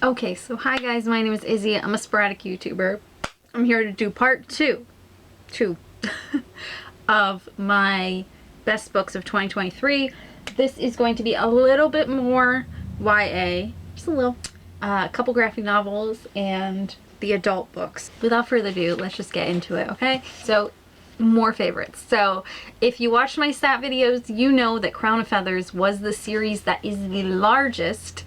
Okay, so hi guys, my name is Izzy. I'm a sporadic YouTuber. I'm here to do part two of my best books of 2023. This is going to be a little bit more YA, just a little, a couple graphic novels and the adult books. Without further ado, let's just get into it, okay? So, more favorites. So, if you watched my stat videos, you know that Crown of Feathers was the series that is the largest,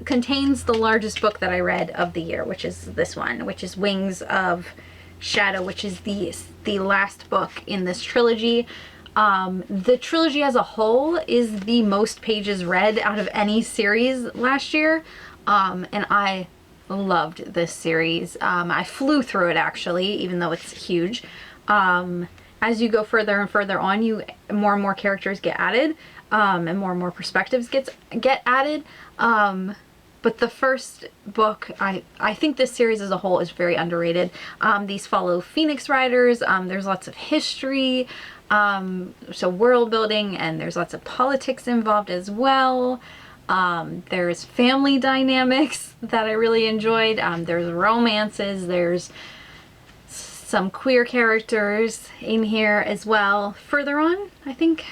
contains the largest book that I read of the year, which is this one, which is Wings of Shadow, which is the last book in this trilogy. The trilogy as a whole is the most pages read out of any series last year, and I loved this series. I flew through it actually, even though it's huge. As you go further and further on, more and more characters get added, and more perspectives get added. But the first book, I think this series as a whole is very underrated. These follow Phoenix Riders. There's lots of history, so world building, and there's lots of politics involved as well. There's family dynamics that I really enjoyed. There's romances. There's some queer characters in here as well. Further on, I think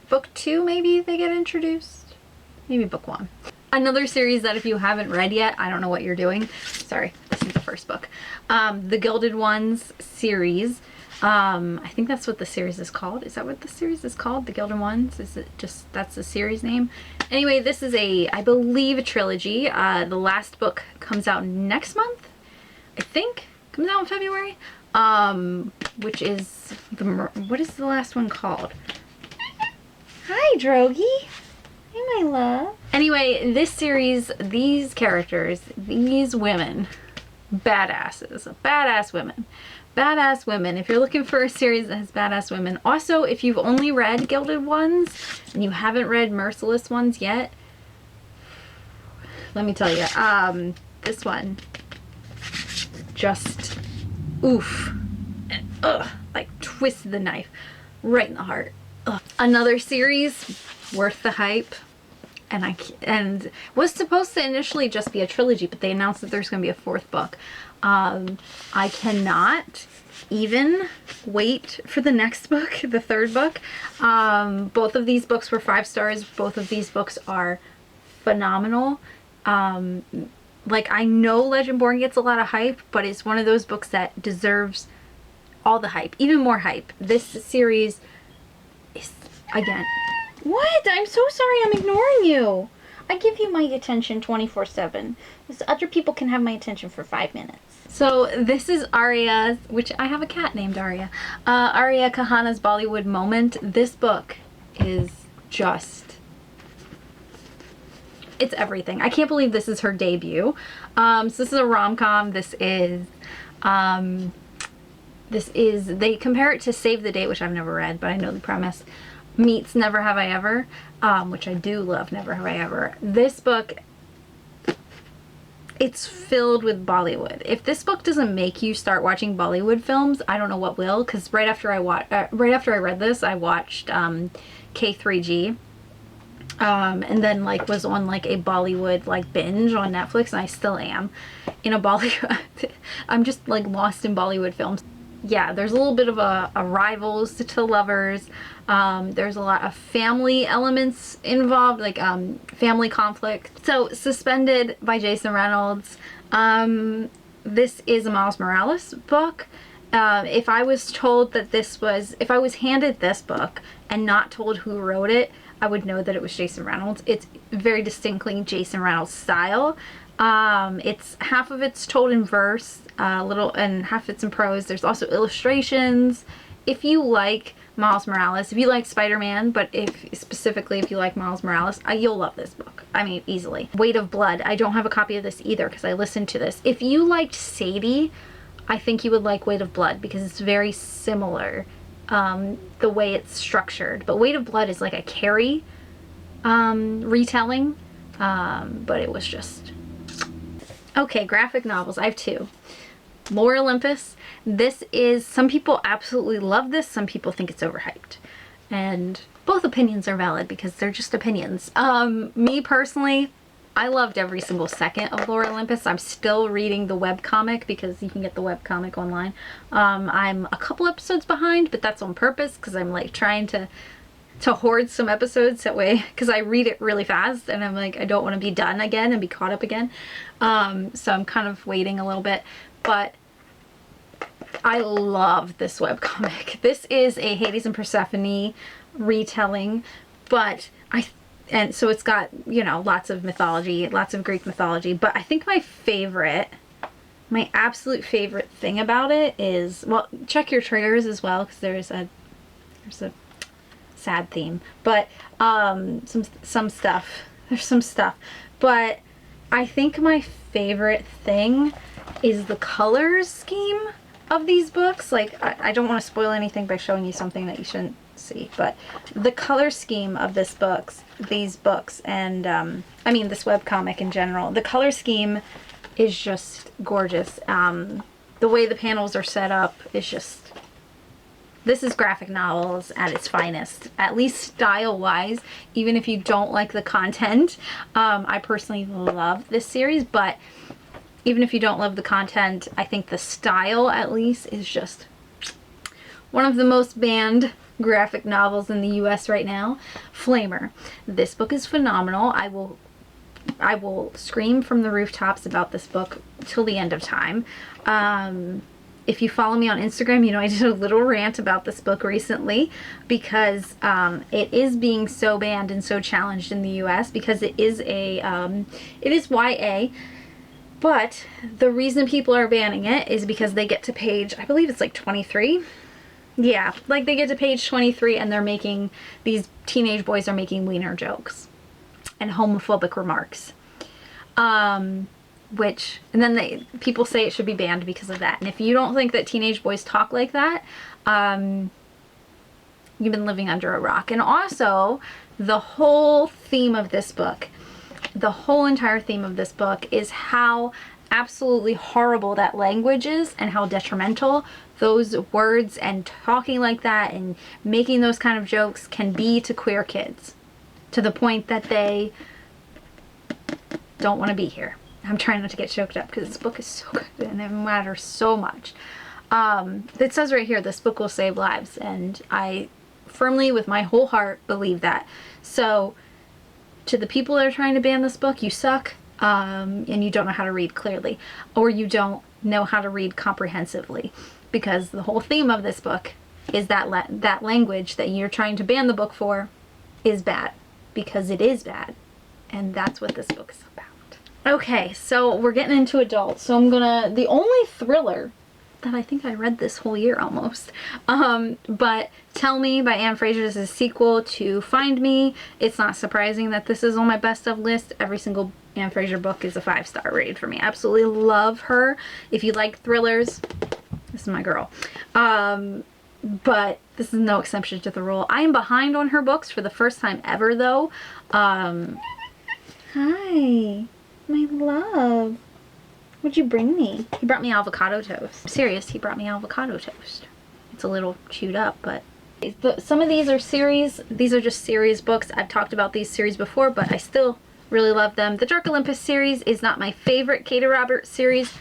book 2 maybe they get introduced. Maybe book 1. Another series that if you haven't read yet, I don't know what you're doing. Sorry, this is the first book. The Gilded Ones series. I think that's what the series is called. Is that what the series is called? The Gilded Ones? Is it just, that's the series name? Anyway, this is I believe a trilogy. The last book comes out next month, I think. Comes out in February. Which is, what is the last one called? Hi, Drogie. Hey, my love. Anyway, this series, these characters, these women, badasses, badass women. Badass women. If you're looking for a series that has badass women. Also, if you've only read Gilded Ones and you haven't read Merciless Ones yet, let me tell you, this one, just, oof, and, like twisted the knife right in the heart. Ugh. Another series worth the hype. And was supposed to initially just be a trilogy, but they announced that there's going to be a 4th book. I cannot even wait for the next book, the 3rd book. Both of these books were 5 stars. Both of these books are phenomenal. Like, I know Legendborn gets a lot of hype, but it's one of those books that deserves all the hype, even more hype. This series is, again... What? I'm so sorry I'm ignoring you. I give you my attention 24/7. Other people can have my attention for 5 minutes. So this is Arya, which I have a cat named Arya. Arya Kahana's Bollywood Moment. This book is just... it's everything. I can't believe this is her debut. So this is a rom-com. This is... they compare it to Save the Date, which I've never read, but I know the premise. Meets Never Have I Ever, which I do love Never Have I Ever. This book, it's filled with Bollywood. If this book doesn't make you start watching Bollywood films, I don't know what will, because right after I read this, I watched K3G, and then like was on like a Bollywood like binge on Netflix, and I still am in a Bollywood. I'm just like lost in Bollywood films. Yeah, there's a little bit of a rivals to lovers. There's a lot of family elements involved, like family conflict. So, Suspended by Jason Reynolds. This is a Miles Morales book. If I was told that if I was handed this book and not told who wrote it, I would know that it was Jason Reynolds. It's very distinctly Jason Reynolds style. It's half of it's told in verse, and half it's in prose. There's also illustrations. If you like Miles Morales, if you like Spider-Man, but specifically if you like Miles Morales, you'll love this book. I mean, easily. Weight of Blood. I don't have a copy of this either because I listened to this. If you liked Sadie, I think you would like Weight of Blood because it's very similar, the way it's structured. But Weight of Blood is like a Carrie retelling, but it was just... Okay, graphic novels. I have 2. Lore Olympus. This is, some people absolutely love this, some people think it's overhyped. And both opinions are valid because they're just opinions. Me personally, I loved every single second of Lore Olympus. I'm still reading the webcomic because you can get the webcomic online. I'm a couple episodes behind, but that's on purpose because I'm like trying to hoard some episodes that way, because I read it really fast and I'm like, I don't want to be done again and be caught up again. So I'm kind of waiting a little bit, but I love this webcomic. This is a Hades and Persephone retelling, but and so it's got, you know, lots of mythology, lots of Greek mythology, but I think my absolute favorite thing about it is, well, check your triggers as well, because there's a sad theme, but some stuff, there's some stuff, but I think my favorite thing is the color scheme of these books. Like, I don't want to spoil anything by showing you something that you shouldn't see, but the color scheme of these books, and I mean this webcomic in general, the color scheme is just gorgeous. The way the panels are set up is just, this is graphic novels at its finest, at least style-wise, even if you don't like the content. I personally love this series, but even if you don't love the content, I think the style, at least, is just one of the most banned graphic novels in the US right now. Flamer. This book is phenomenal. I will scream from the rooftops about this book till the end of time. If you follow me on Instagram, you know I did a little rant about this book recently because it is being so banned and so challenged in the US because it is YA. But the reason people are banning it is because they get to page, I believe it's like 23. Yeah, like they get to page 23 and they're making, these teenage boys are making wiener jokes and homophobic remarks. And then people say it should be banned because of that. And if you don't think that teenage boys talk like that, you've been living under a rock. And also, the whole theme of this book, the whole entire theme of this book is how absolutely horrible that language is and how detrimental those words and talking like that and making those kind of jokes can be to queer kids, to the point that they don't want to be here. I'm trying not to get choked up because this book is so good and it matters so much. It says right here, this book will save lives, and I firmly, with my whole heart, believe that. So, to the people that are trying to ban this book, you suck, and you don't know how to read clearly, or you don't know how to read comprehensively, because the whole theme of this book is that that language that you're trying to ban the book for is bad, because it is bad, and that's what this book is about. Okay, so we're getting into adult, so the only thriller that I think I read this whole year almost, but Tell Me by Anne Fraser is a sequel to Find Me. It's not surprising that this is on my best of list. Every single Anne Fraser book is a 5-star rated for me. I absolutely love her. If you like thrillers, this is my girl. But this is no exception to the rule. I am behind on her books for the first time ever, though. Hi, my love. What'd you bring me? He brought me avocado toast. I'm serious, he brought me avocado toast. It's a little chewed up, but some of these are series. These are just series books. I've talked about these series before, but I still really love them. The Dark Olympus series is not my favorite Katie Roberts series,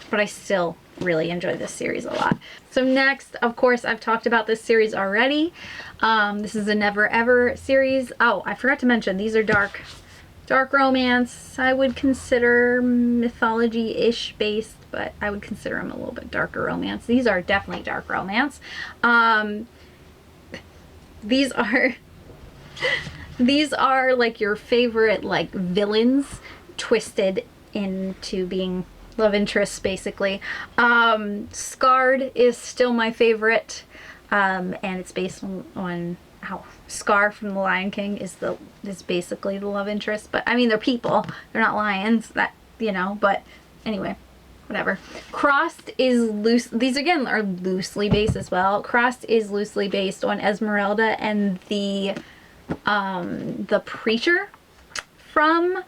but I still really enjoy this series a lot. So next, of course, I've talked about this series already. This is a Never Ever series. Oh, I forgot to mention, these are dark romance. I would consider mythology-ish based, but I would consider them a little bit darker romance. These are definitely dark romance. These are like your favorite like villains twisted into being love interests, basically. Scarred is still my favorite, and it's based on how Scar from The Lion King is basically the love interest. But I mean, they're people, they're not lions, that, you know, but anyway, whatever. Crossed is loose, these again are loosely based as well. Crossed is loosely based on Esmeralda and the preacher from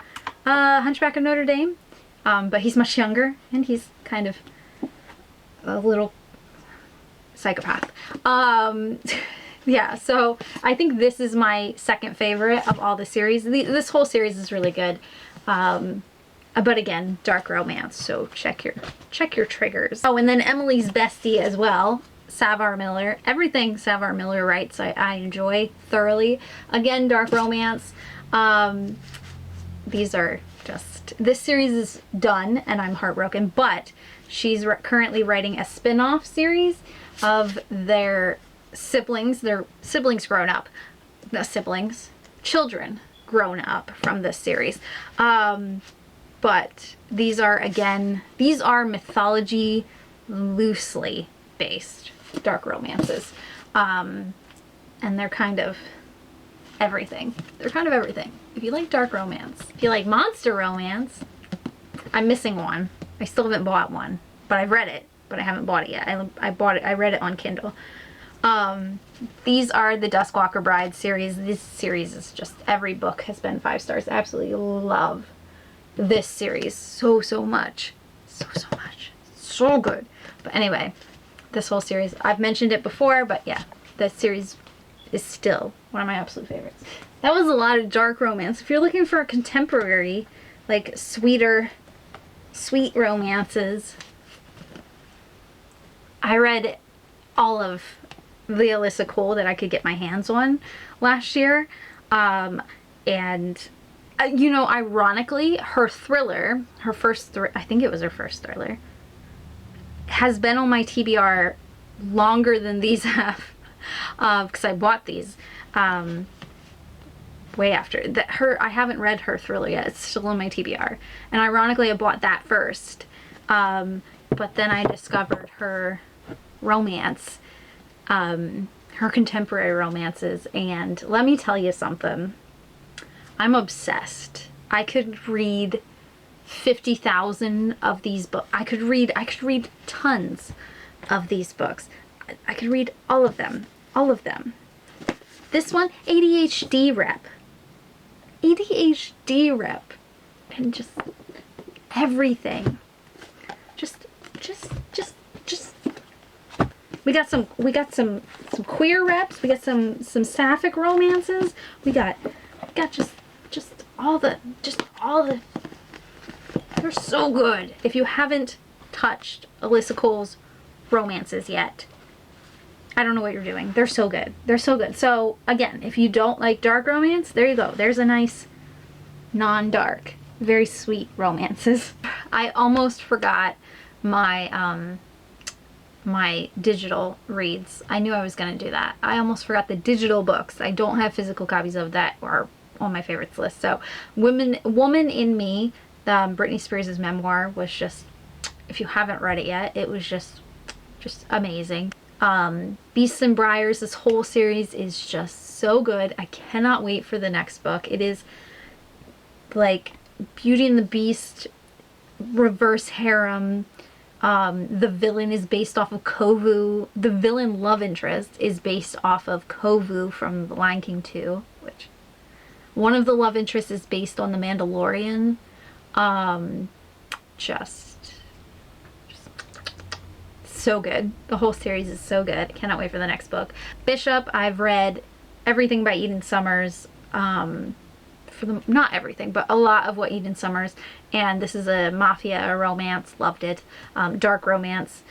Hunchback of Notre Dame, but he's much younger and he's kind of a little psychopath. Yeah, so I think this is my second favorite of all the series. This whole series is really good. But again, dark romance, so check your triggers. Oh, and then Emily's bestie as well, Savar Miller. Everything Savar Miller writes I enjoy thoroughly. Again, dark romance. These are just, this series is done and I'm heartbroken, but she's currently writing a spin-off series of their siblings grown up. The siblings, children grown up from this series. But these are mythology loosely based dark romances. And they're kind of everything. They're kind of everything. If you like dark romance, if you like monster romance, I'm missing one. I still haven't bought one, but I've read it, but I haven't bought it yet. I read it on Kindle. These are the Duskwalker Bride series. This series is just, every book has been 5 stars. Absolutely love this series so much. So much. So good. But anyway, this whole series, I've mentioned it before, but yeah, this series is still one of my absolute favorites. That was a lot of dark romance. If you're looking for a contemporary, like sweet romances, I read all of the Alyssa Cole that I could get my hands on last year. You know, ironically, her thriller, I think it was her first thriller, has been on my TBR longer than these have, because I bought these way after. I haven't read her thriller yet. It's still on my TBR. And ironically, I bought that first. But then I discovered her romance, her contemporary romances, and let me tell you something. I'm obsessed. I could read 50,000 of these books. I could read tons of these books. I could read all of them. All of them. This one, ADHD rep. ADHD rep. And just everything. Just we got some queer reps, we got some sapphic romances, we got just all the they're so good. If you haven't touched Alyssa Cole's romances yet, I don't know what you're doing. They're so good. They're so good. So again, if you don't like dark romance, there you go. There's a nice non-dark, very sweet romances. I almost forgot my my digital reads. I knew I was going to do that. I almost forgot the digital books. I don't have physical copies of that, or on my favorites list. So Woman in Me, Britney Spears' memoir, was just, if you haven't read it yet, it was just amazing. Beasts and Briars, this whole series is just so good. I cannot wait for the next book. It is like Beauty and the Beast reverse harem. The villain is based off of Kovu. The villain love interest is based off of Kovu from The Lion King 2, which one of the love interests is based on The Mandalorian. Just so good. The whole series is so good. Cannot wait for the next book. Bishop, I've read everything by Eden Summers. Not everything, but a lot of what Eden Summers, and this is a mafia romance. Loved it. Dark romance.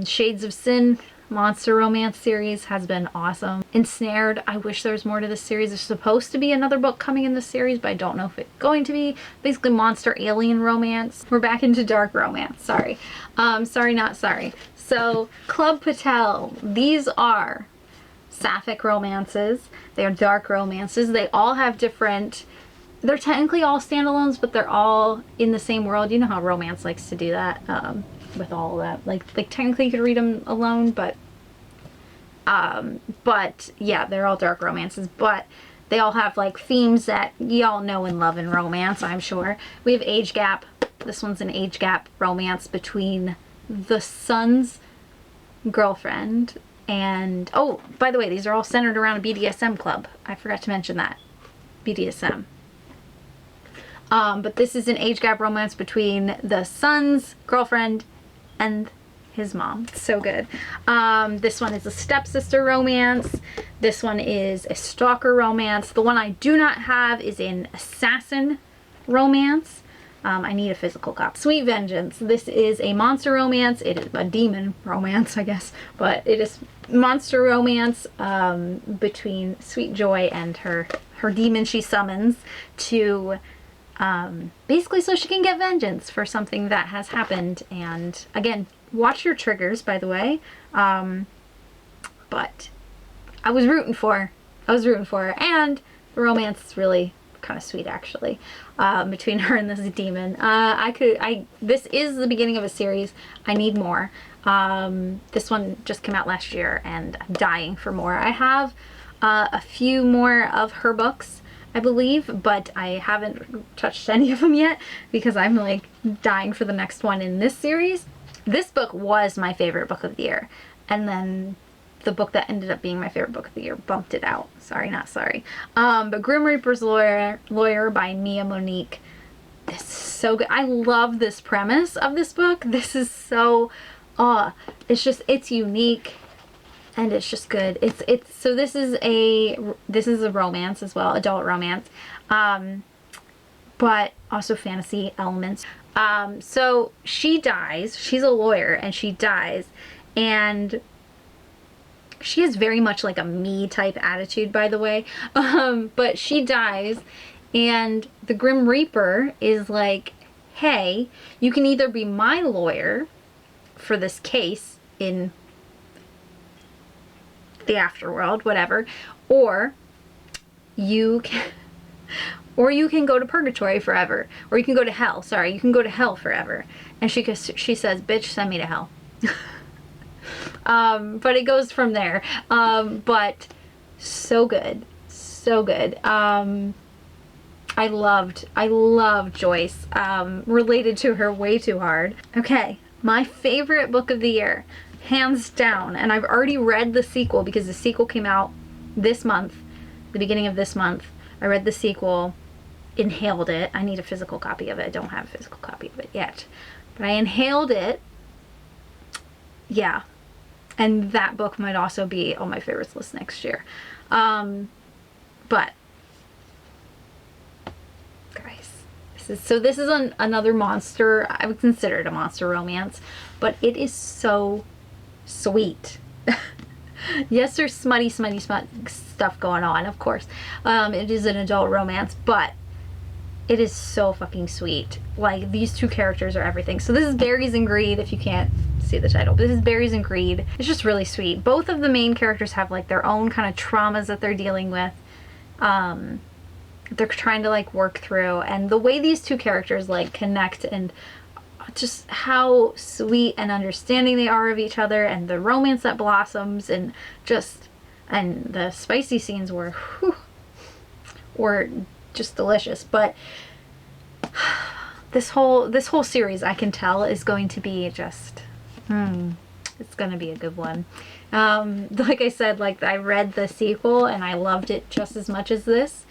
Shades of Sin monster romance series has been awesome. Ensnared, I wish there was more to this series. There's supposed to be another book coming in this series, but I don't know if it's going to be. Basically monster alien romance. We're back into dark romance. Sorry. Sorry not sorry. So Club Patel, these are sapphic romances. They are dark romances. They all have different, they're technically all standalones, but they're all in the same world. You know how romance likes to do that, with all of that. Like technically you could read them alone, but yeah, they're all dark romances, but they all have like themes that y'all know in love and romance, I'm sure. We have age gap. This one's an age gap romance between the son's girlfriend and, oh, by the way, these are all centered around a BDSM club. I forgot to mention that. BDSM. But this is an age gap romance between the son's girlfriend and his mom. It's so good. This one is a stepsister romance. This one is a stalker romance. The one I do not have is an assassin romance. I need a physical copy. Sweet Vengeance. This is a monster romance. It is a demon romance, I guess, but it is monster romance between Sweet Joy and her demon she summons to basically so she can get vengeance for something that has happened. And again, watch your triggers, by the way. But I was rooting for her, and the romance is really kind of sweet, actually, between her and this demon. This is the beginning of a series. I need more. This one just came out last year, and I'm dying for more. I have a few more of her books, I believe, but I haven't touched any of them yet because I'm like dying for the next one in this series. This book was my favorite book of the year, and then the book that ended up being my favorite book of the year bumped it out. Sorry, not sorry. But Grim Reaper's Lawyer by Mia Monique. This is so good. I love this premise of this book. This is so, it's unique, and it's just good. So this is a romance as well, adult romance, but also fantasy elements. So she dies. She's a lawyer, and she dies, and she has very much like a me type attitude, by the way. But she dies, and the Grim Reaper is like, hey, you can either be my lawyer for this case in the afterworld, whatever, or you can go to purgatory forever, or you can go to hell. Sorry, you can go to hell forever. And she says, bitch, send me to hell. But it goes from there. But so good. So good. I loved Joyce. Related to her way too hard. Okay, my favorite book of the year, hands down, and I've already read the sequel because the sequel came out this month, the beginning of this month. I read the sequel, inhaled it. I need a physical copy of it. I don't have a physical copy of it yet, but I inhaled it. Yeah. And that book might also be on my favorites list next year. But guys, this is another monster. I would consider it a monster romance, but it is so sweet. Yes, there's smutty stuff going on, of course. It is an adult romance, but it is so fucking sweet. Like, these two characters are everything. So this is Berries and Greed, if you can't see the title. But this is Berries and Greed. It's just really sweet. Both of the main characters have like their own kind of traumas that they're dealing with. They're trying to like work through, and the way these two characters like connect, and just how sweet and understanding they are of each other, and the romance that blossoms, and the spicy scenes were just delicious. But this whole series, I can tell, is going to be just it's gonna be a good one. Like I said, like, I read the sequel and I loved it just as much as this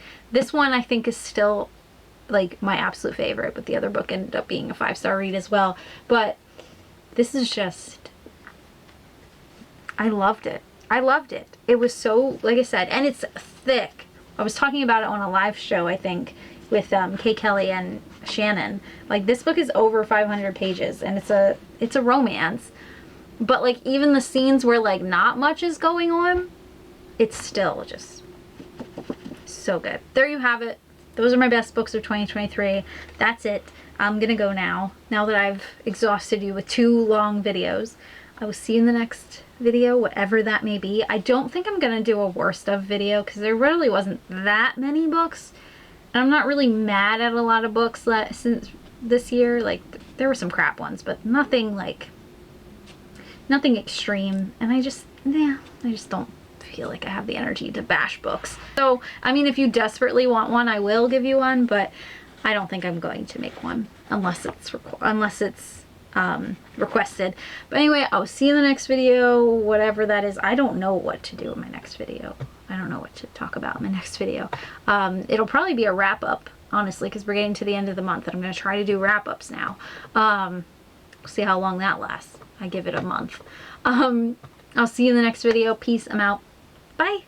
one. I think is still like my absolute favorite, but the other book ended up being a 5-star read as well. But this is just, I loved it. It was so, like I said, and it's thick. I was talking about it on a live show, I think, with Kay Kelly and Shannon. Like, this book is over 500 pages, and it's a romance. But like, even the scenes where like not much is going on, it's still just so good. There you have it. Those are my best books of 2023. That's it. I'm gonna go now that I've exhausted you with 2 long videos. I will see you in the next video, whatever that may be. I don't think I'm gonna do a worst of video because there really wasn't that many books, and I'm not really mad at a lot of books since this year. Like, there were some crap ones, but nothing extreme, and I just don't feel like I have the energy to bash books. So, I mean, if you desperately want one, I will give you one, but I don't think I'm going to make one unless it's requested. But anyway, I'll see you in the next video, whatever that is. I don't know what to do in my next video. I don't know what to talk about in my next video. It'll probably be a wrap-up, honestly, because we're getting to the end of the month, and I'm going to try to do wrap-ups now. See how long that lasts. I give it a month. I'll see you in the next video. Peace. I'm out. Bye.